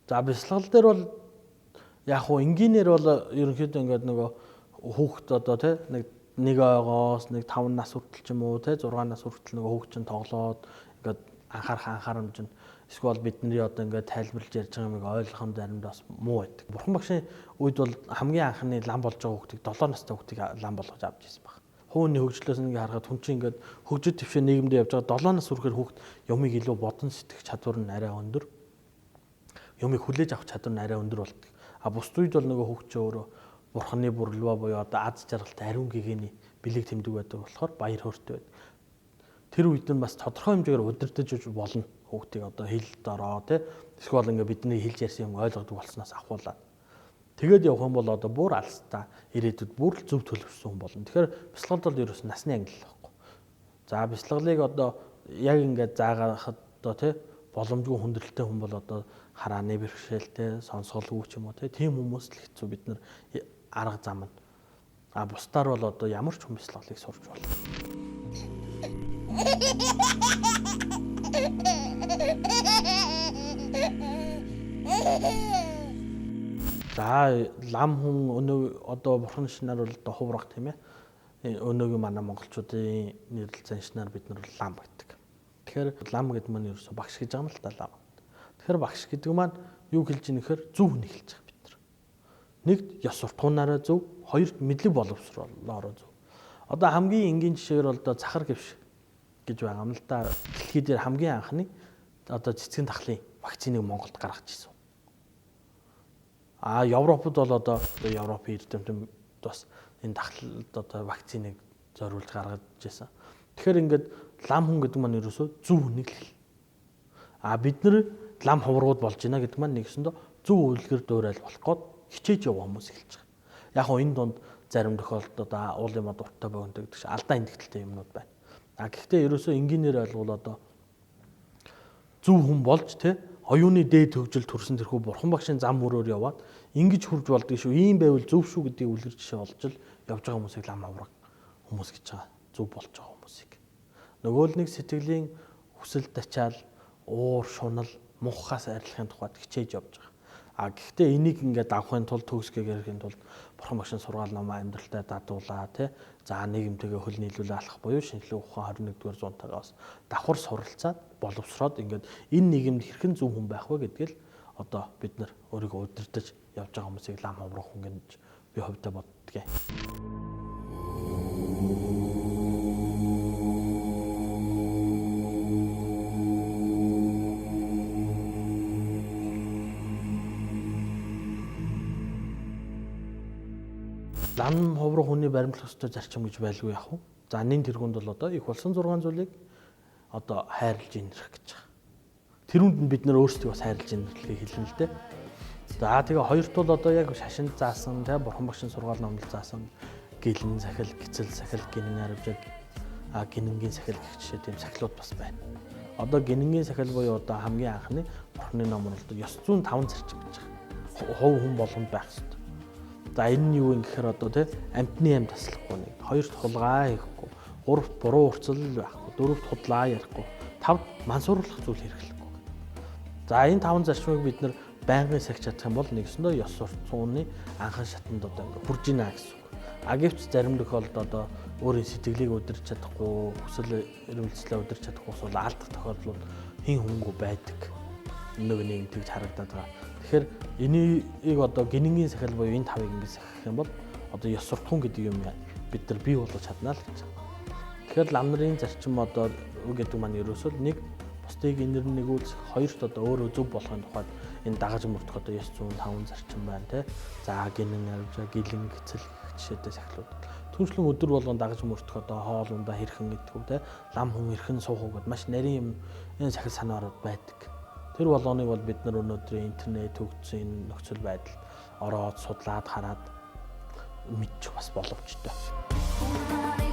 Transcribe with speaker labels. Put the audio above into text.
Speaker 1: За бясалгал дээр бол яг хуу энгийнээр бол ерөнхийдөө ингээд нөгөө хүүхэд одоо тий нэг ойгоос нэг 5 нас хүртэл ч юм уу тий 6 нас хүртэл нөгөө хүүхэд чинь тоглоод ингээд анхаарамж нь эсвэл бидний одоо ингээд тайлбарлаж ярьж байгаа юмыг ойлгох нь заримдаа бас муу байдаг. Бурхан багшийн үед бол хамгийн анхны лам болж байгаа хүүхдийг 7 настай хүүхдийг лам болгож авч ирсэн баг. Хууны хөгжлөөс ингээ харахад хүн чинь ингээд хөгжиж твшээ нийгэмдээ явж байгаа 7 нас хүрэхээр хүүхд юмыг илүү бодон сэтгэх чадвар нь арай өндөр. Юмыг хүлээж авах чадвар нь арай өндөр болдог. А бусд үед бол нөгөө хүүхд чинь өөрөө бурханы бүрлвэ буюу одоо аз жаргалтай ариун гэгэний бэлэг тэмдэг байдаг болохоор баяр хөөртэй байдаг. Тэр үед нь бас тодорхой хэмжээгээр удирдах болно. Хүүхдийг одоо хэлд ороо тий эсвэл ингээ бидний хэлж ярьсан юм ойлгодог болсноос ахуулаад. Тэгээд явах юм бол одоо бүр алстаа ирээдүйд бүр зөв төлөвшсөн хүн болно. Тэгэхээр бясалгалд бол ерөөс насны ангил байхгүй. За бясалгалыг одоо яг ингээд заагахад одоо тий боломжгүй хүндрэлтэй хүн бол одоо харааны бэрхшээлтэй сонсголгүй ч юм уу тийм хүмүүс л хэцүү бид нар арга зам нь. А бусдаар бол одоо ямар ч хүн бясалгалыг сурч болно. За лам хүн өнөө одоо бурхан шинээр бол одоо хувраг тийм ээ. Өнөөгийн манай монголчуудын нэрлэлцэн шинээр бид нар лам гэдэг. Тэгэхээр лам гэдэг маань ерөөсө багш гэж байгаа юм л та лам. Тэгэхээр багш гэдэг маань юу хэлж ийн гэхээр зөв хүн хэлж байгаа бид нар. Нэгд ёс суртахуунаараа зөв, хоёрт мэдлэг боловсруулаараа зөв. Одоо хамгийн энгийн жишээр бол одоо захар гівш гэж байгаа юм л да. Дэлхий дээр хамгийн анхны одоо цэцгийн тахлын вакциныг Монголд гаргаж ирсэн. А Европод бол одоо Европын эрдэмтэн бас энэ тахлалд одоо вакциныг зориулж гаргаж ирсэн. Тэгэхээр ингээд лам хүн гэдэг маань ерөөсөө зөв хүнийг л хэл. А бид нар лам хуврагууд болж байна гэдэг маань нэгсэндээ зөв үйлгэр дуурайл болох гээд хичээж яваа хүмүүс эхэлж байгаа. Яг хоо энэ дунд зарим тохиолдолд одоо уул юм дуртай богино гэдэг чинь алдаа индэгдэлтэй юмнууд байна. А гэхдээ ерөөсөө энгийнээр ойлгвол одоо зөв хүн болж те оюуны дээд хөгжил төрсөн тэрхүү бурхан багшийн зам мөрөөр яваад ингэж хурж болдгийг шүү. Ийм байвал зөв шүү гэдгийг үлгэр жишээ олж л явж байгаа хүмүүсийг лам авраг хүмүүс гэж байгаа. Зөв болж байгаа хүмүүсийг. Нөгөө л нэг сэтгэлийн хүсэл тачаал, уур, шунал, мухаас арилахын тухайд хичээж явж байгаа. А гэхдээ энийг ингээд авахын тулд төгсгөөг ярихын тулд бурхан багшийн сургаал намаа амьдралтай дадуулаа тий. За нийгэмтэйгээ хөл нийлүүлээ алах буюу шинжлэх ухаан 21-р зуунтайгаас давхар суралцаад боловсроод ингээд энэ нийгэмд хэрхэн зөв хүн байх вэ гэдгээл одоо бид нар өөрийгөө удирдах явж байгаа хүмүүсийг лам хуврах хүн гэж би хувьдаа боддгийн. Лам хуврах хүний баримтлах ёстой зарчим гэж байлгүй яах вэ? За нэн тэргуунд бол одоо их болсон 6 зүйлийг одоо хайрлаж инрэх гэж байгаа. Тэрүүнд нь бид нөр өөрсдөө бас хайрлаж инрэхийг хэлнэ л дээ. За тэгээ хоёрт бол одоо яг шашинд заасан тий бурхан багшийн сургаал номлол заасан гэлэн сахил, гизэл сахил, гинэн аравжиг гинэнгийн сахил гэх жишээ тийм сахилууд бас байна. Одоо гинэнгийн сахил буюу одоо хамгийн анхны бурханы номлолд ёс зүйн 5 зарчим гэж байгаа. Хов хүн болгонд байх ёстой. За энэ нь юу юм гэхээр одоо тий амтны юм таслахгүй нэг, хоёрт хулгай хийхгүй, гуравт буруу урцал байхгүй, дөрөвт худлаа ярихгүй, тавд мансууруулах зүйл хэрэглэхгүй. За энэ 5 зарчмыг бид нэр байнгын сахиж чадах юм бол нэгсэндээ ёс суртахууны анхан шатанд одоо ингээ хүрж ийна гэсэн үг. А гэвч зарим тохиолдолд одоо өөрийн сэтгэлийг удирч чадахгүй, хүсэл эрмэлзлээ удирч чадахгүй бол алдах тохиолдлууд хин хүнгүй байдаг. Нэг нэг тэгж харагдаад байгаа. Тэгэхээр энийг одоо гинэнгийн сахил буюу энэ 5-ыг ингэ сахих юм бол одоо ёс суртахуун гэдэг юм бид нар бий болгож чадна л гэж байна. Тэгэхээр лам нарын зарчим одоо гэдэг маань ерөөсөө нэг бусдыг инэр нэгүүлсэх, хоёрт одоо өөрөө зөв болохын тухайд энэ дагаж мөрдөх одоо ёс зүйн 5 зарчим байна тий. За гинэн авжаа, гэлэн гэцэл жишээтэй сахилууд. Түншлэн өдөр болгон дагаж мөрдөх одоо хоол ундаа хэрхэн идэх үү тий. Лам хүн хэрхэн суух уу гэд маш нарийн юм энэ сахил санаарууд байдаг. Тэр болгоныг бол бид нар өнөөдрийн интернет хөгжсөн нөхцөл байдал ороод судлаад хараад мэдчих бас боломжтой.